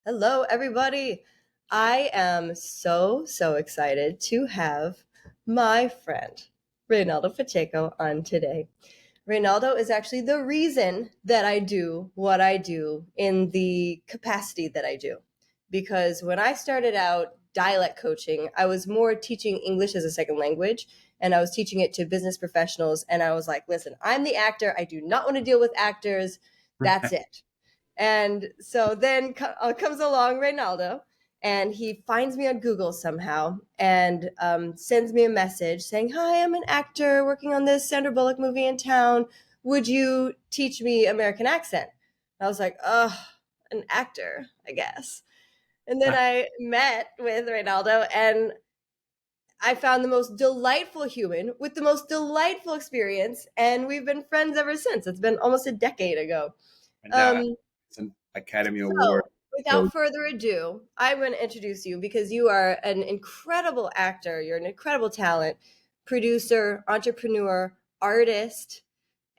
Hello, everybody. I am so excited to have my friend, Reynaldo Pacheco, on today. Reynaldo is actually the reason that I do what I do in the capacity that I do. Because when I started out dialect coaching, I was more teaching English as a second language, and I was teaching it to business professionals. And I was like, listen, I'm the actor. I do not want to deal with actors. That's it. And so then comes along Reynaldo, and he finds me on Google somehow and sends me a message saying, "Hi, I'm an actor working on this Sandra Bullock movie in town. Would you teach me American accent?" I was like, "Oh, an actor, I guess." And then I met with Reynaldo, and I found the most delightful human with the most delightful experience, and we've been friends ever since. It's been almost a decade ago. And Um, it's an Academy Award. so, So without further ado, I'm going to introduce you because you are an incredible actor. You're an incredible talent, producer, entrepreneur, artist,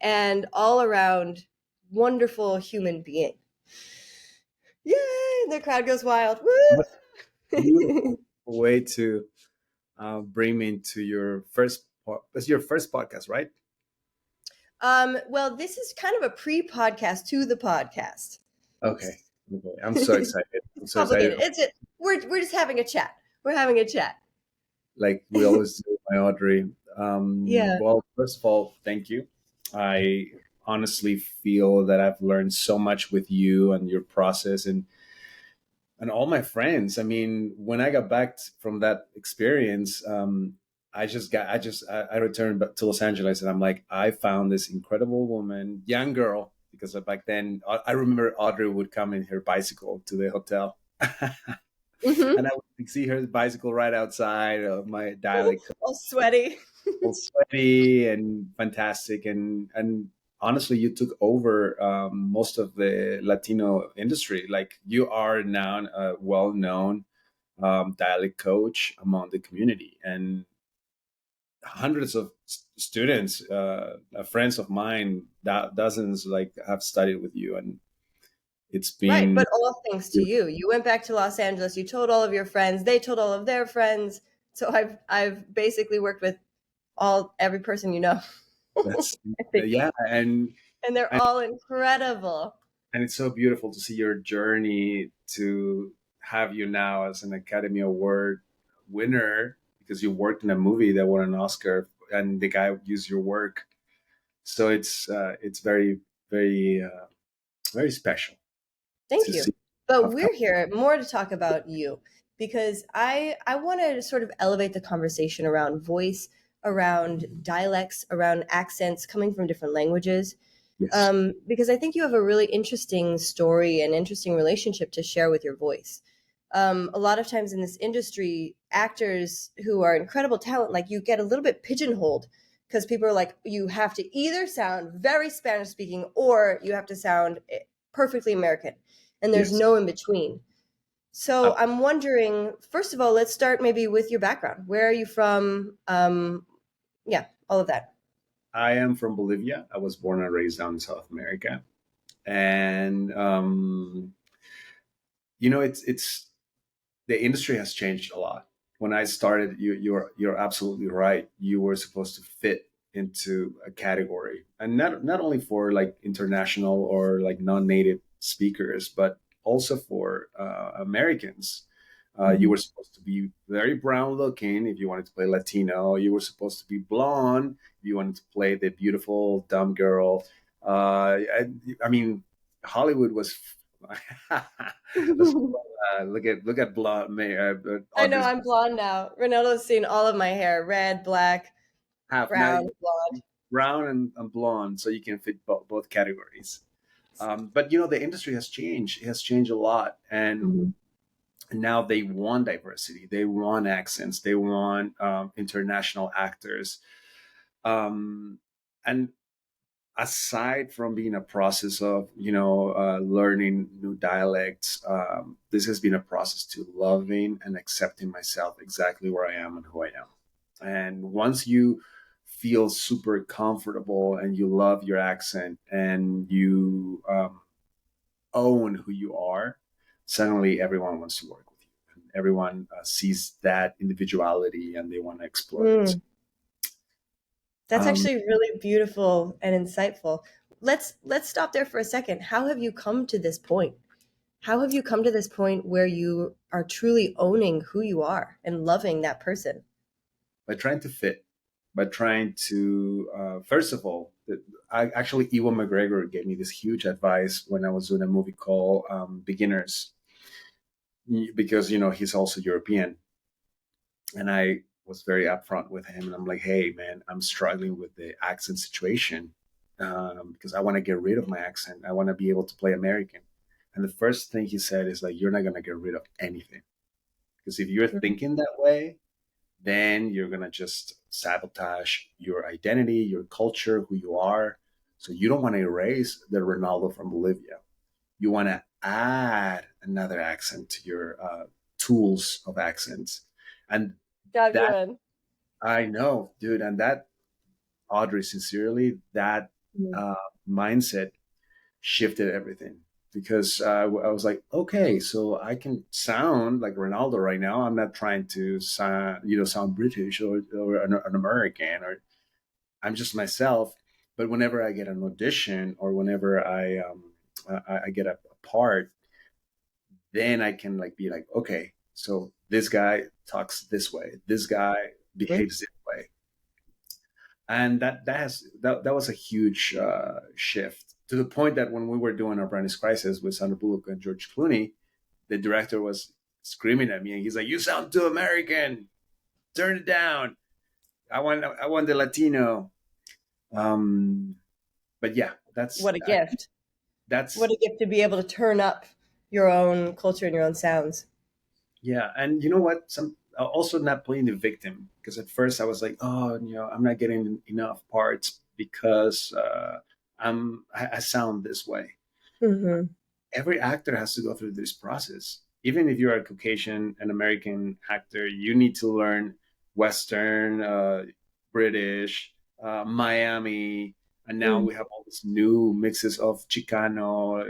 and all around wonderful human being. Yay! The crowd goes wild. what Woo! beautiful way to bring me into your first. That's your first podcast, right? Well, this is kind of a pre podcast to the podcast. Okay. Okay. I'm so excited. I'm It's so excited. complicated. We're just having a chat. We're having a chat. Like we always do, my Audrey. Yeah. Well, first of all, thank you. I honestly feel that I've learned so much with you and your process and all my friends. I mean, when I got back from that experience, I returned back to Los Angeles, and I'm like, I found this incredible woman, young girl, because back then I remember Audrey would come in her bicycle to the hotel, Hmm. and I would see her bicycle right outside of my dialect, All sweaty. all sweaty and fantastic, and honestly, you took over most of the Latino industry. Like you are now a well-known dialect coach among the community, and hundreds of students, friends of mine, that dozens like have studied with you, and it's Right, been but all thanks to you. You went back to Los Angeles, you told all of your friends, they told all of their friends. So I've basically worked with all every person you know. that's I think. yeah, And they're and all incredible. and it's so beautiful to see your journey to have you now as an Academy Award winner because you worked in a movie that won an Oscar and the guy used your work. So it's very special Thank to you. see. But Have come. we're here more to talk about you because I wanted to sort of elevate the conversation around voice, around dialects, around accents coming from different languages. Yes. Because I think you have a really interesting story and interesting relationship to share with your voice. A lot of times in this industry, actors who are incredible talent, like you get a little bit pigeonholed because people are like, you have to either sound very Spanish speaking or you have to sound perfectly American, and there's Yes. no in between. So I'm wondering, first of all, let's start maybe with your background. Where are you from? Yeah, all of that. I am from Bolivia. I was born and raised down in South America, and it's the industry has changed a lot. When I started, you're absolutely right. You were supposed to fit into a category, and not only for like international or like non-native speakers, but also for Americans. You Mhm. were supposed to be very brown looking if you wanted to play Latino. You were supposed to be blonde if you wanted to play the beautiful dumb girl. I mean, Hollywood was. Let's look at blonde I know Audrey's I'm blonde now. Ronaldo's seen all of my hair, red, black, half now brown, blonde. brown and blonde, so you can fit both categories. But the industry has changed. It has changed a lot, and Mhm. now they want diversity. They want accents. They want international actors. And aside from being a process of learning new dialects, this has been a process to loving and accepting myself exactly where I am and who I am. And once you feel super comfortable and you love your accent and you own who you are, suddenly everyone wants to work with you, and everyone sees that individuality and they want to explore it. Mm. That's Um, actually really beautiful and insightful. Let's stop there for a second. How have you come to this point? How have you come to this point where you are truly owning who you are and loving that person? by trying to fit, by trying to first of all, I actually Ewan McGregor gave me this huge advice when I was doing a movie called Beginners, because he's also European, and I was very upfront with him, and I'm like, hey man, I'm struggling with the accent situation, because I want to get rid of my accent. I want to be able to play American. And the first thing he said is like, you're not gonna get rid of anything, because if you're Mm. thinking that way, then you're going to just sabotage your identity, your culture, who you are. So you don't want to erase the Ronaldo from Bolivia. You want to add another accent to your tools of accents. And Dive you that, in. I know, dude, and that, Audrey, sincerely, that Mm. uh, mindset shifted everything, because I was like, okay, so I can sound like Ronaldo right now. I'm not trying to sound British or an American, or I'm just myself. But whenever I get an audition, or whenever I get a part, then I can like be like, okay, so this guy talks this way, this guy Mhm. behaves this way, and that was a huge shift, to the point that when we were doing our Brandis Crisis with Sandra Bullock and George Clooney, the director was screaming at me, and he's like, "You sound too American. Turn it down. I want the Latino." Um, but yeah, What a gift. What that's a gift to be able to turn up your own culture and your own sounds. yeah, and you know what? Some also not playing the victim, because at first I was like, oh, I'm not getting enough parts because I sound this way. Hmm. Every actor has to go through this process. Even if you're a Caucasian, an American actor, you need to learn Western, British, Miami, and now Mm. we have all these new mixes of Chicano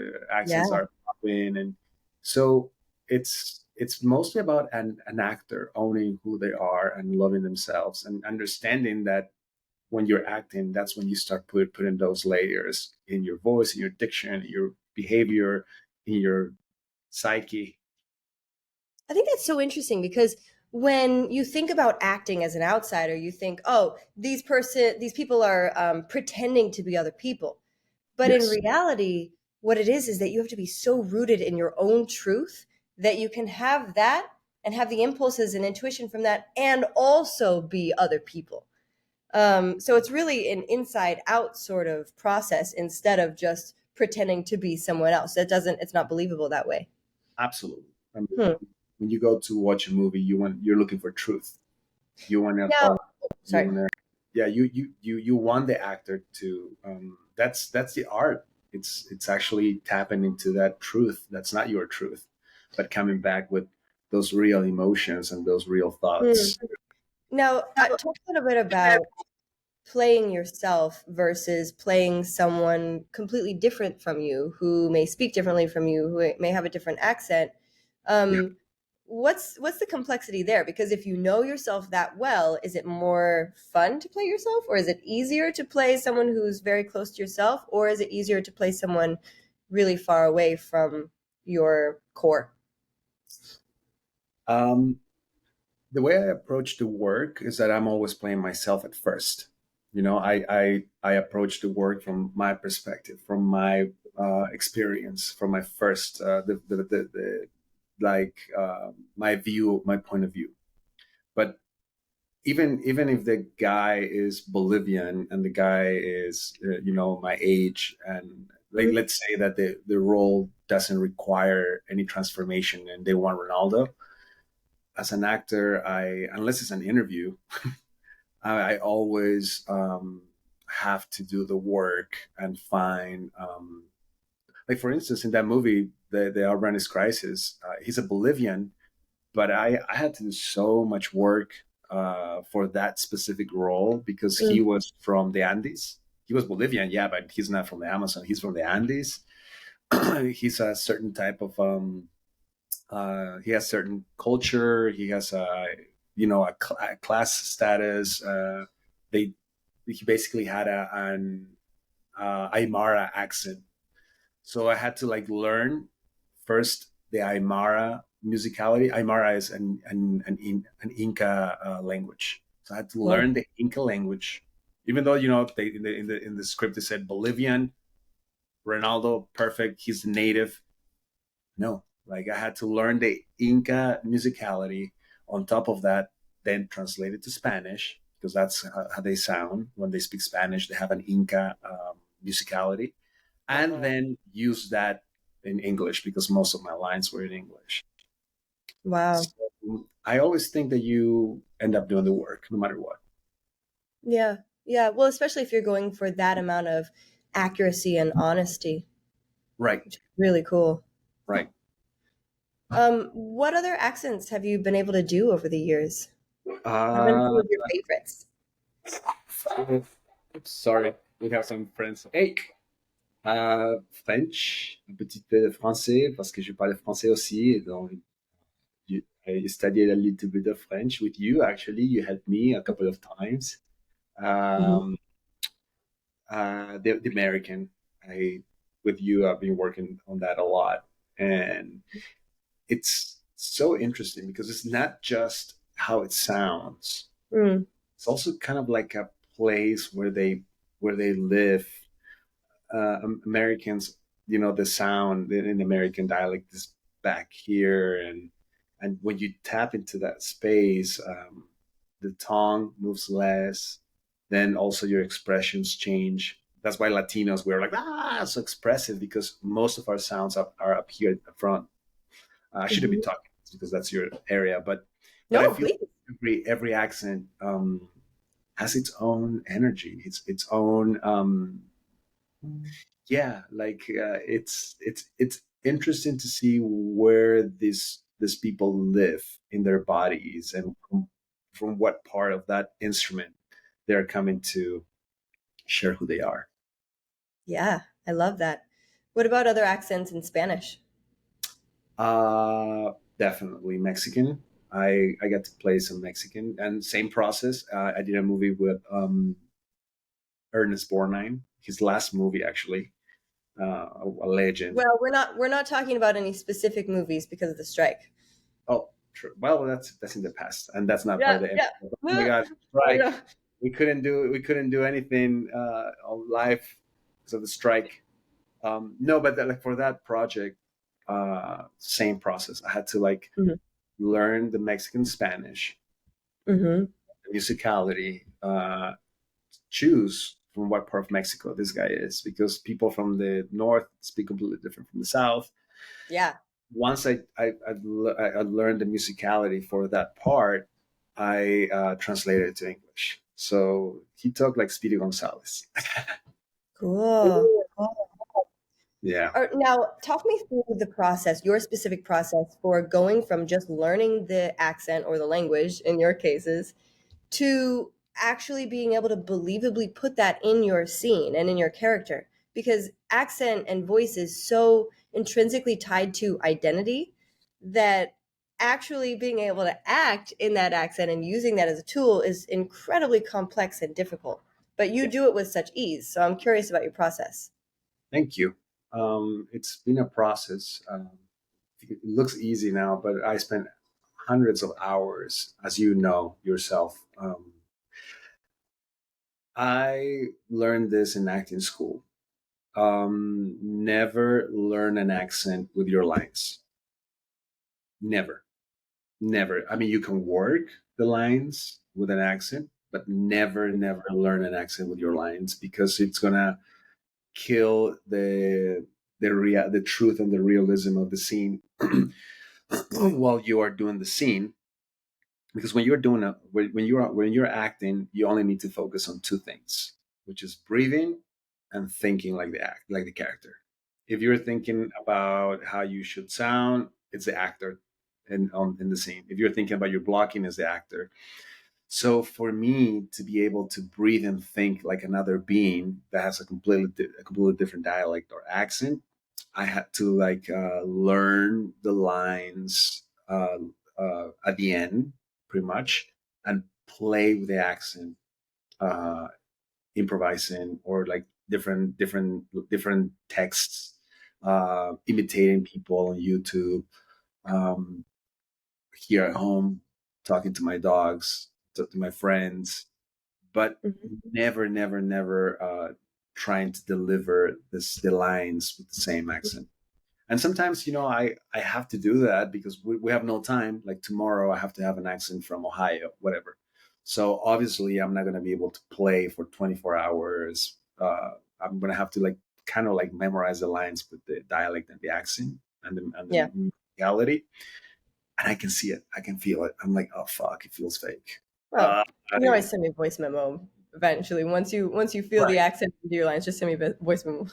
Yeah. accents are popping, and so it's mostly about an actor owning who they are and loving themselves and understanding that when you're acting, that's when you start putting those layers in your voice, in your diction, in your behavior, in your psyche. I think that's so interesting because when you think about acting as an outsider, you think, oh, these people are pretending to be other people. But in Yes, reality, what it is that you have to be so rooted in your own truth that you can have that and have the impulses and intuition from that and also be other people. So it's really an inside out sort of process instead of just pretending to be someone else. It's not believable that way. absolutely. I mean, Hmm. when you go to watch a movie, you're looking for truth. You want to Now, follow. You sorry. want to, yeah. You want the actor to. That's the art. It's actually tapping into that truth. That's not your truth, but coming back with those real emotions and those real Hmm. thoughts. Now, talk a little bit about playing yourself versus playing someone completely different from you who may speak differently from you, who may have a different accent. Yeah. Um, what's the complexity there? Because if you know yourself that well, is it more fun to play yourself, or is it easier to play someone who's very close to yourself, or is it easier to play someone really far away from your core? Um, the way I approach the work is that I'm always playing myself at first. I approach the work from my perspective, from my experience, from my first the like my view, my point of view. But even if the guy is Bolivian and the guy is my age, and like Mhm. let's say that the role doesn't require any transformation and they want Ronaldo, as an actor, I unless it's an interview, I always have to do the work and find, like for instance, in that movie, the Albanese Crisis, he's a Bolivian, but I had to do so much work for that specific role because he Mm. was from the Andes. He was Bolivian, yeah, but he's not from the Amazon. He's from the Andes. He's a certain type of He has certain culture. He has a class status. They he basically had an Aymara accent, so I had to like learn first the Aymara musicality. Aymara is an Inca language, so I had to Whoa. learn the Inca language. Even though they in the script they said Bolivian, Reynaldo, perfect. He's native. No, like I had to learn the Inca musicality. On top of that, then translate it to Spanish because that's how they sound when they speak Spanish. They have an Inca musicality, and Uh-huh. then use that in English because most of my lines were in English. Wow. So I always think that you end up doing the work no matter what. Yeah. Yeah. Well, especially if you're going for that amount of accuracy and honesty, Right, which is really cool. right. What other accents have you been able to do over the years? What have been some Uh, of your favorites? sorry, we have some friends. Hey, French, un petit peu de français parce que je parle français aussi. Et donc, I studied a little bit of French with you. Actually, you helped me a couple of times. Mhm. Um, the American, I with you, I've been working on that a lot, and it's so interesting because it's not just how it sounds. Mm, It's also kind of like a place where they live. Americans, the sound in American dialect is back here, and when you tap into that space, the tongue moves less. Then also your expressions change. That's why Latinos we're like so expressive because most of our sounds are up here at the front. I shouldn't be mhm. talking because that's your area, but I No, feel please. every accent has its own energy, its own yeah, like it's interesting to see where these people live in their bodies and from what part of that instrument they're coming to share who they are. Yeah, I love that. What about other accents in Spanish? Definitely Mexican. I got to play some Mexican and same process. I did a movie with Ernest Borgnine, his last movie actually, a legend. Well, we're not talking about any specific movies because of the strike. Oh, true. Well, that's in the past, and that's not part Yeah, of the. yeah. Oh my God, I strike! know. We couldn't do anything on live because of the strike. No, but like for that project, same process. I had to like Mhm. learn the Mexican Spanish, Mhm. the musicality, choose from what part of Mexico this guy is, because people from the north speak completely different from the south. Yeah. Once I learned the musicality for that part, I translated it to English. So he talked like Speedy Gonzalez. Cool. Yeah. Now, talk me through the process, your specific process for going from just learning the accent or the language in your cases to actually being able to believably put that in your scene and in your character, because accent and voice is so intrinsically tied to identity that actually being able to act in that accent and using that as a tool is incredibly complex and difficult, but you Yeah. do it with such ease, so I'm curious about your process. Thank you. It's been a process. It looks easy now, but I spent hundreds of hours, as you know yourself. I learned this in acting school. Never learn an accent with your lines. Never. Never. I mean, you can work the lines with an accent, but never learn an accent with your lines because it's gonna kill the truth and the realism of the scene while you are doing the scene. Because when you're acting, you only need to focus on two things, which is breathing and thinking like the character. If you're thinking about how you should sound, it's the actor in the scene. If you're thinking about your blocking, it's the actor. So for me to be able to breathe and think like another being that has a completely different dialect or accent, I had to like learn the lines at the end, pretty much, and play with the accent, uh, improvising or like different texts, imitating people on YouTube, um, here at home, talking to my dogs, to my friends, but Mhm. never trying to deliver the lines with the same accent. And sometimes, I have to do that because we have no time. Like tomorrow, I have to have an accent from Ohio, whatever. So obviously, I'm not going to be able to play for 24 hours. I'm going to have to like kind of like memorize the lines with the dialect and the accent and Yeah. the reality. And I can see it. I can feel it. I'm like, oh fuck, it feels fake. Well, Uh, you can I, always send me a voice memo eventually. Once you feel the right. accent into your lines, just send me a voice memo.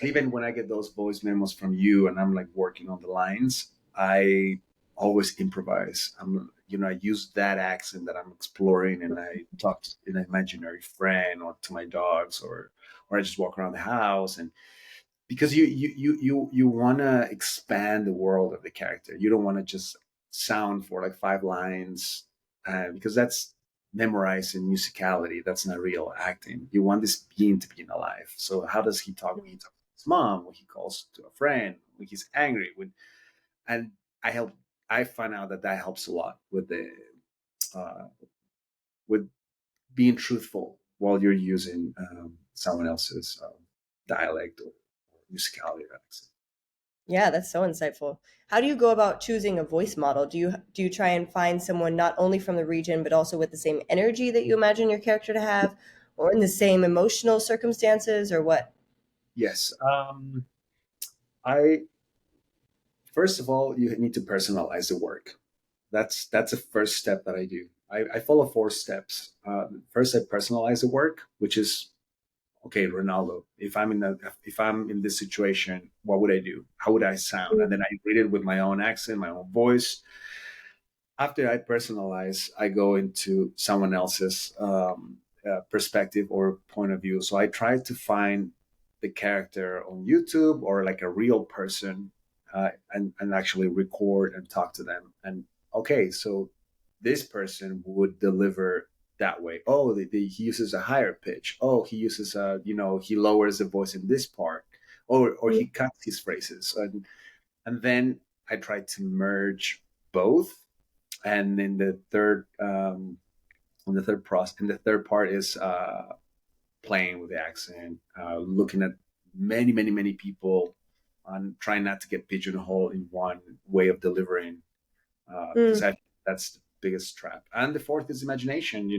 Even when I get those voice memos from you and I'm like working on the lines, I always improvise. I use that accent that I'm exploring and I talk to an imaginary friend or to my dogs or I just walk around the house and because you want to expand the world of the character. You don't want to just sound for like five lines because that's memorizing musicality. That's not real acting. You want this being to be in alive. So how does he talk when he talks to his mom, when he calls to a friend, when he's angry, and I help. I find out that helps a lot with the uh, with being truthful while you're using someone else's dialect or musicality or accent. Yeah, that's so insightful. How do you go about choosing a voice model? Do you try and find someone not only from the region but also with the same energy that you imagine your character to have, or in the same emotional circumstances, or what? Yes. I First of all, you need to personalize the work. That's the first step that I do. I follow four steps. First, I personalize the work, which is okay, Ronaldo. If I'm in this situation, what would I do? How would I sound? And then I read it with my own accent, my own voice. After I personalize, I go into someone else's perspective or point of view. So I try to find the character on YouTube or like a real person and actually record and talk to them. And okay, so this person would deliver that way. Oh, he uses a higher pitch. Oh, he uses he lowers the voice in this part, or he cuts his phrases, and then I try to merge both and in the third part is playing with the accent, looking at many people, and trying not to get pigeonholed in one way of delivering, because Mm, I that's the biggest trap. And the fourth is imagination.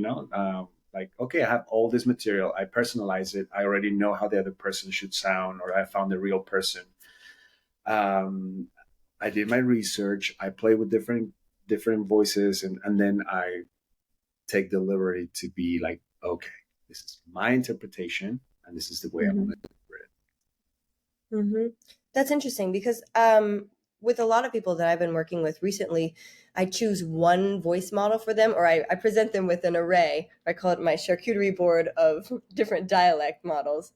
Like okay, I have all this material, I personalize it, I already know how the other person should sound, or I found the real person. Um, I did my research. I play with different voices, and then I take the liberty to be like, okay, this is my interpretation, and this is the way I'm going mhm. to deliver it. Hmm. That's interesting because with a lot of people that I've been working with recently, I choose one voice model for them, or I present them with an array. I call it my charcuterie board of different dialect models.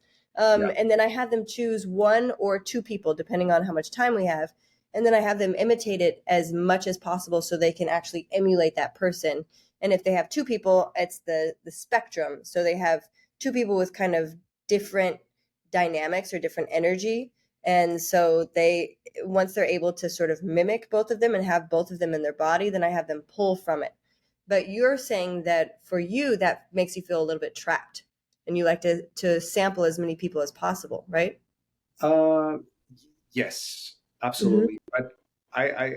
Yeah. And then I have them choose one or two people, depending on how much time we have. And then I have them imitate it as much as possible so they can actually emulate that person. And if they have two people, it's the spectrum. So they have two people with kind of different dynamics or different energy, and so they once they're able to sort of mimic both of them and have both of them in their body, then I have them pull from it. But you're saying that for you that makes you feel a little bit trapped, and you like to sample as many people as possible, right? Uh, yes, Mm-hmm. absolutely. But I,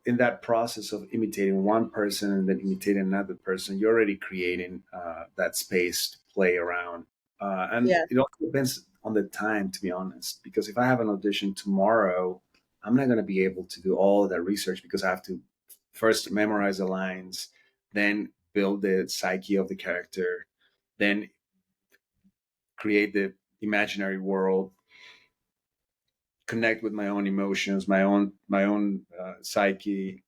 in that process of imitating one person and then imitating another person, you're already creating that space to play around. And Yeah. it also depends on the time, to be honest. Because if I have an audition tomorrow, I'm not going to be able to do all of that research because I have to first memorize the lines, then build the psyche of the character, then create the imaginary world, connect with my own emotions, my own psyche.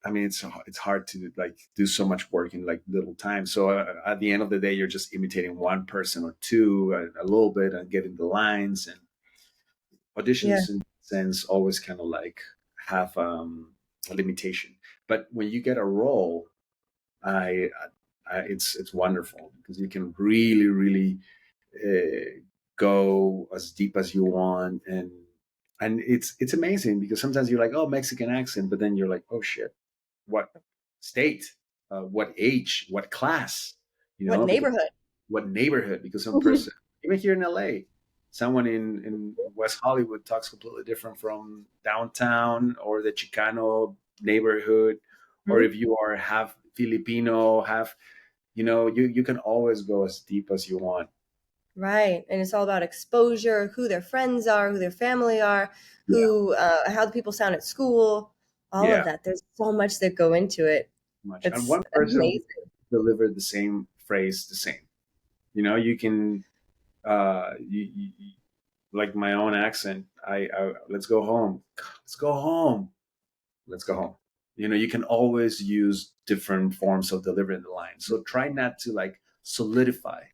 I mean, it's hard to like do so much work in like little time. So at the end of the day, you're just imitating one person or two a little bit and getting the lines. Yeah. auditions in that sense always kind of like have a limitation. But when you get a role, I, it's wonderful because you can really, really go as deep as you want, and it's amazing because sometimes you're like, oh, Mexican accent, but then you're like, oh shit, what state, what age, what class, What because neighborhood? what neighborhood, because some person, even here in LA, someone in West Hollywood talks completely different from downtown or the Chicano neighborhood, or Mhm. if you are half Filipino, half, you can always go as deep as you want. Right. And it's all about exposure, who their friends are, who their family are, Yeah, how the people sound at school, all of yeah, that. There's so much that go into it. much. And It's one person will amazing. deliver the same phrase the same. You can, like my own accent. Let's go home. Let's go home. Let's go home. You can always use different forms of delivering the line. So try not to like solidify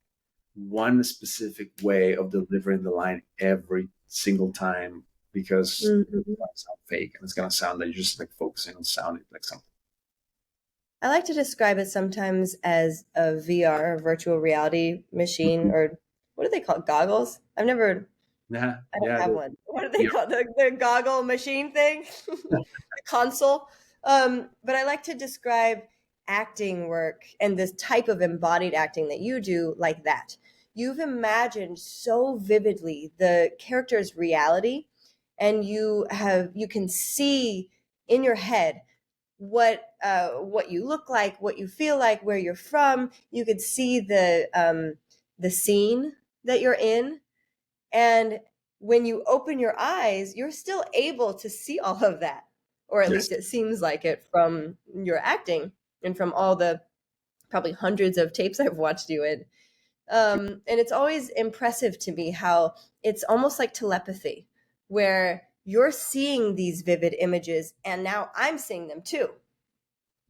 one specific way of delivering the line every single time because it's Mhm. going to sound fake and it's going to sound like you're just like focusing on sounding like something. I like to describe it sometimes as a VR, virtual reality machine, or what do they call it? Goggles? Yeah, I don't yeah, have one. What do they yeah, call the goggle machine thing? The console. But I like to describe acting work and this type of embodied acting that you do like that. You've imagined so vividly the character's reality, and you can see in your head what you look like, what you feel like, where you're from. You could see the scene that you're in, and when you open your eyes, you're still able to see all of that, or at yes, least it seems like it from your acting and from all the probably hundreds of tapes I've watched you in. And it's always impressive to me how it's almost like telepathy, where you're seeing these vivid images, and now I'm seeing them too,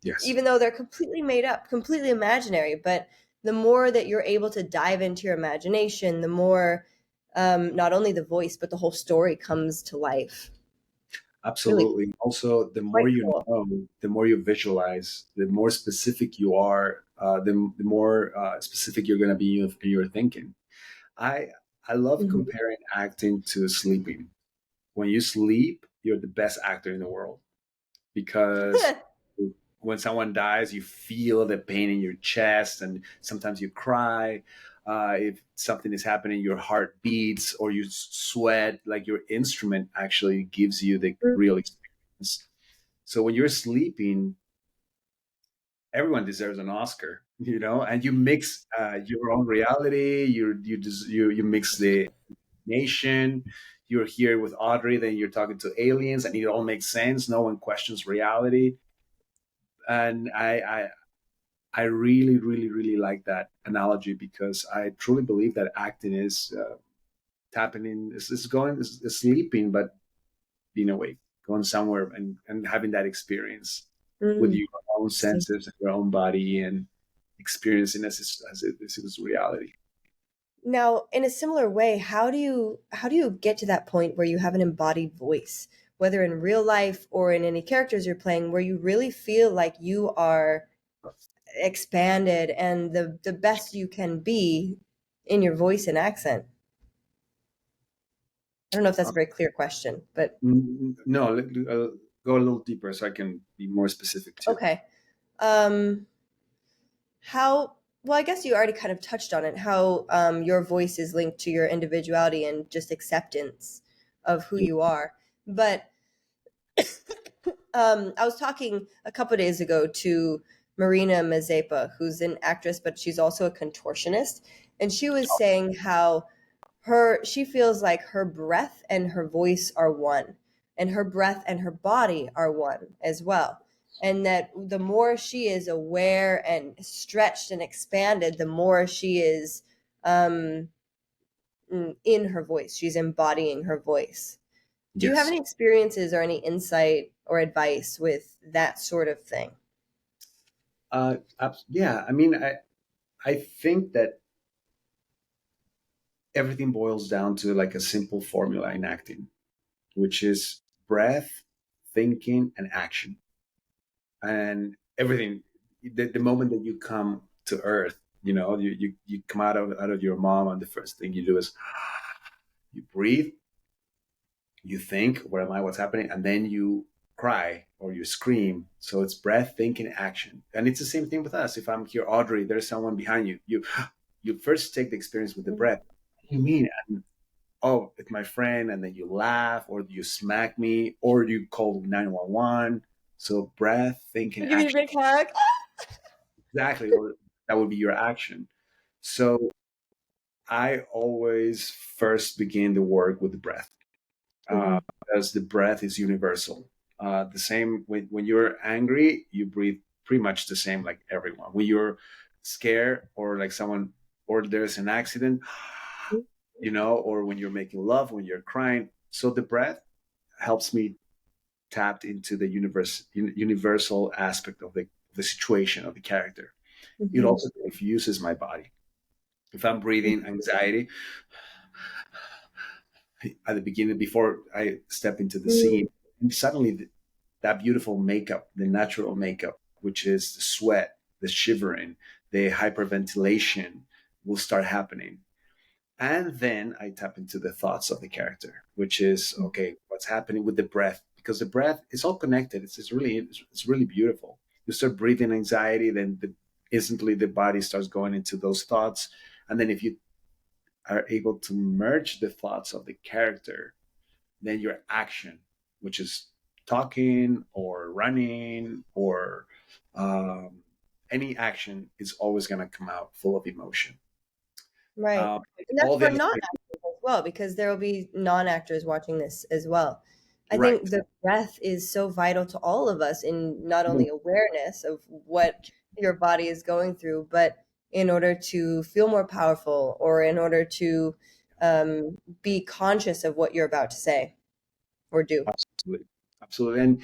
yes. even though they're completely made up, completely imaginary. But the more that you're able to dive into your imagination, the more not only the voice, but the whole story comes to life. It's really Absolutely. Also, the more quite you cool. know, the more you visualize, the more specific you are, the more specific you're going to be in your thinking. I I love Mhm. comparing acting to sleeping. When you sleep, you're the best actor in the world because when someone dies, you feel the pain in your chest, and sometimes you cry. If something is happening, your heart beats or you sweat. Like your instrument actually gives you the real experience. So when you're sleeping, everyone deserves an Oscar, and you mix your own reality. You mix the nation. You're here with Audrey, then you're talking to aliens, and it all makes sense. No one questions reality, and I really, really, really like that analogy because I truly believe that acting is tapping in, is going, is sleeping, but being awake, going somewhere and having that experience with Mm, your own see. senses, your own body, and experiencing as it is reality. Now, in a similar way, how do you get to that point where you have an embodied voice, whether in real life or in any characters you're playing, where you really feel like you are expanded and the best you can be in your voice and accent? I don't know if that's Uh, a very clear question, but no, go a little deeper so I can be more specific too. okay. Um, how, well, I guess you already kind of touched on it, how your voice is linked to your individuality and just acceptance of who you are. But I was talking a couple days ago to Marina Mazepa, who's an actress, but she's also a contortionist. And she was saying how she feels like her breath and her voice are one, and her breath and her body are one as well, and that the more she is aware and stretched and expanded, the more she is um in her voice, she's embodying her voice. Do you have Yes. any experiences or any insight or advice with that sort of thing? Yeah. I mean, I think that everything boils down to like a simple formula in acting. which is breath, thinking, and action, and everything. The moment that you come to Earth, you come out of your mom, and the first thing you do is you breathe, you think, "Where am I? What's happening?" And then you cry or you scream. So it's breath, thinking, action, and it's the same thing with us. If I'm here, Audrey, there's someone behind you. You first take the experience with the breath. What do you mean? And, oh, it's my friend, and then you laugh, or you smack me, or you call 911. So breath, thinking, Give me a action. big hug. Exactly, or that would be your action. So I always first begin the work with the breath, uh, Mhm. because the breath is universal. The same when you're angry, you breathe pretty much the same like everyone. When you're scared or like someone or there's an accident, or when you're making love, when you're crying. So the breath helps me tap into the universal aspect of the situation of the character. It Mhm. also confuses my body. If I'm breathing anxiety at the beginning before I step into the Mhm. scene, and suddenly that beautiful makeup, the natural makeup, which is the sweat, the shivering, the hyperventilation, will start happening. And then I tap into the thoughts of the character, which is okay, what's happening with the breath? Because the breath is all connected. It's really beautiful. You start breathing anxiety, then instantly the body starts going into those thoughts. And then if you are able to merge the thoughts of the character, then your action, which is talking or running or um, any action, is always going to come out full of emotion. Right. Uh, And that's all the for other non-actors as well, because there will be non-actors watching this as well. I right. think the breath is so vital to all of us in not only awareness of what your body is going through, but in order to feel more powerful or in order to be conscious of what you're about to say or do. Absolutely. Absolutely. And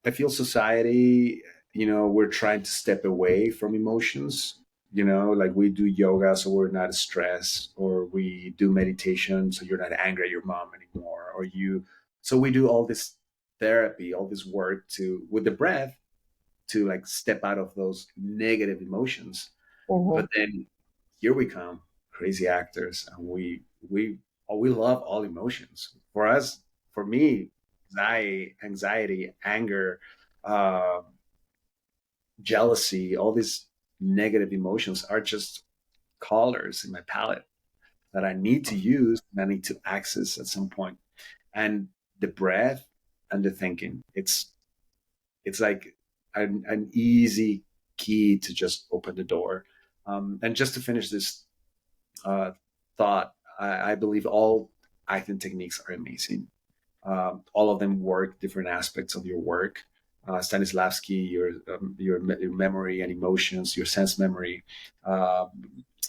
I feel society, we're trying to step away from emotions, like we do yoga so we're not stressed, or we do meditation so you're not angry at your mom anymore, so we do all this therapy, all this work to with the breath to like step out of those negative emotions. But Mhm. then here we come, crazy actors, and we love all emotions. For us, for me, anxiety, anger, uh, jealousy, all these negative emotions are just colors in my palette that I need to use and I need to access at some point. And the breath and the thinking, it's like an easy key to just open the door. And just to finish this uh, thought, I believe all acting techniques are amazing. All of them work different aspects of your work. Stanislavski, your memory and emotions, your sense memory, uh,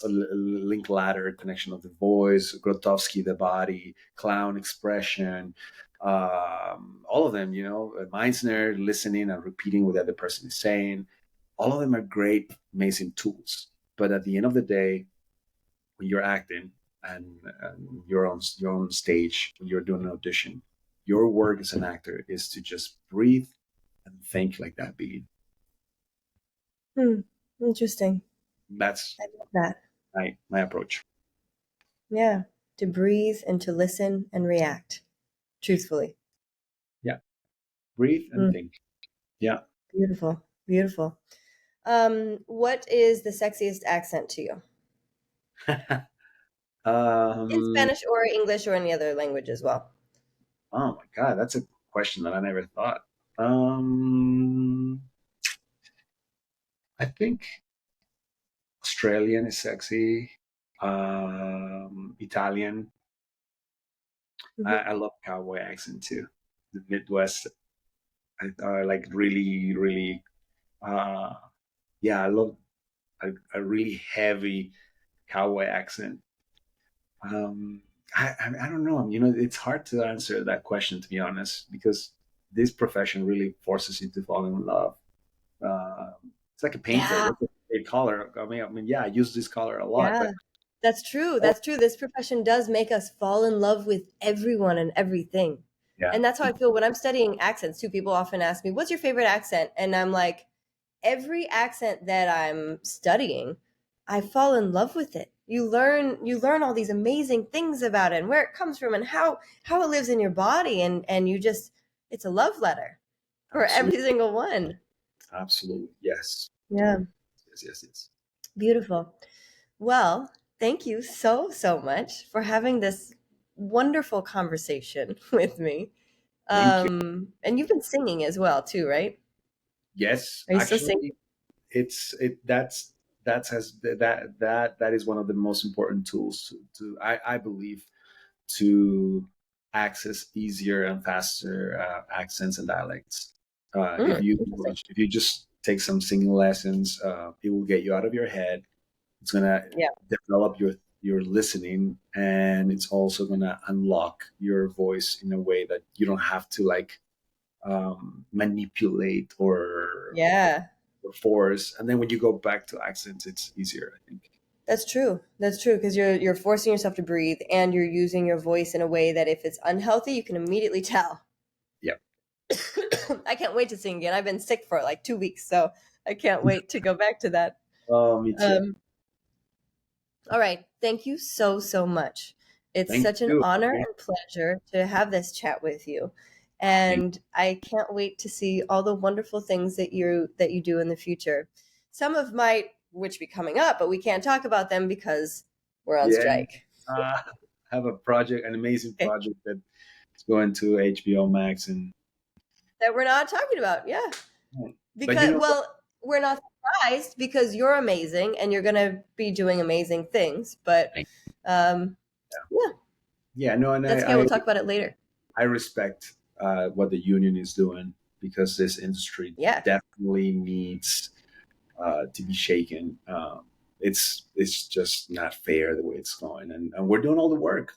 link ladder, connection of the voice, Grotowski, the body, clown expression, all of them, Meisner, listening and repeating what the other person is saying. All of them are great, amazing tools. But at the end of the day, when you're acting and you're on stage, when you're doing an audition, your work as an actor is to just breathe and think like that being. Hmm. Interesting. That's I love that. my approach. Yeah. To breathe and to listen and react truthfully. Yeah, breathe and Hmm. think. Yeah. Beautiful. Beautiful. What is the sexiest accent to you? In um, Spanish or English or any other language as well. oh my god, that's a question that I never thought. Um, I think Australian is sexy. Italian. Mhm. I love cowboy accent too. The Midwest are like really, really. Uh, yeah, I love a really heavy cowboy accent. Um, I don't know. It's hard to answer that question, to be honest, because this profession really forces you to fall in love. Uh, it's like a painter. Yeah, What's a color? I mean, yeah, I use this color a lot, yeah. but That's true. oh, That's true. This profession does make us fall in love with everyone and everything. Yeah. And that's how I feel when I'm studying accents too. People often ask me, "What's your favorite accent?" And I'm like, every accent that I'm studying, I fall in love with it. You learn all these amazing things about it and where it comes from and how it lives in your body, and you just it's a love letter for every Absolutely. single one. Absolutely. Yes. Yeah, Yes. Yes. Yes. beautiful. Well, thank you so so much for having this wonderful conversation with me. Thank you. And you've been singing as well too, right? Yes, Are you still singing? actually, that is one of the most important tools I believe to access easier and faster accents and dialects. Interesting. If you just take some singing lessons, it will get you out of your head. It's gonna Yeah. develop your listening, and it's also gonna unlock your voice in a way that you don't have to like manipulate Yeah. or force. And then when you go back to accents, it's easier, I think. That's true. That's true because you're forcing yourself to breathe and you're using your voice in a way that if it's unhealthy, you can immediately tell. Yeah. I can't wait to sing again. I've been sick for like 2 weeks, so I can't wait to go back to that. Oh, me too. Um, all right. Thank you so, so much. It's Thank such an you. honor Okay. and pleasure to have this chat with you. Thank And I can't wait to see all the wonderful things that you do in the future. Some of might which be coming up, but we can't talk about them because we're on Yeah. strike. Uh, have a project, an amazing Okay. project that's going to HBO Max, and That we're not talking about. Yeah. but you Because know what? well, we're not surprised because you're amazing and you're going to be doing amazing things, but um yeah, Yeah, no, and that's okay. We'll talk about it later. I respect what the union is doing because this industry Yeah. definitely needs to be shaken. It's just not fair the way it's going, and we're doing all the work.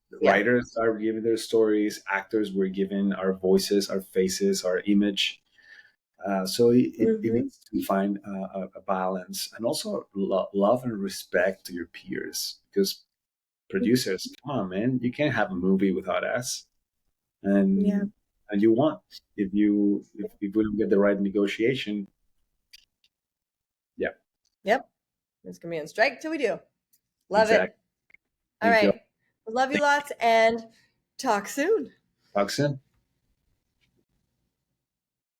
The Yeah. writers are giving their stories, actors we're giving our voices, our faces, our image. So it Mhm. needs to find a balance, and also love and respect to your peers, because producers, come on, man, you can't have a movie without us, Yeah. and you want, if we don't get the right negotiation, yeah, Yep. It's going to be on strike till we do. Love exactly. it. All Thank you. right. Love you lots and talk soon. Talk soon.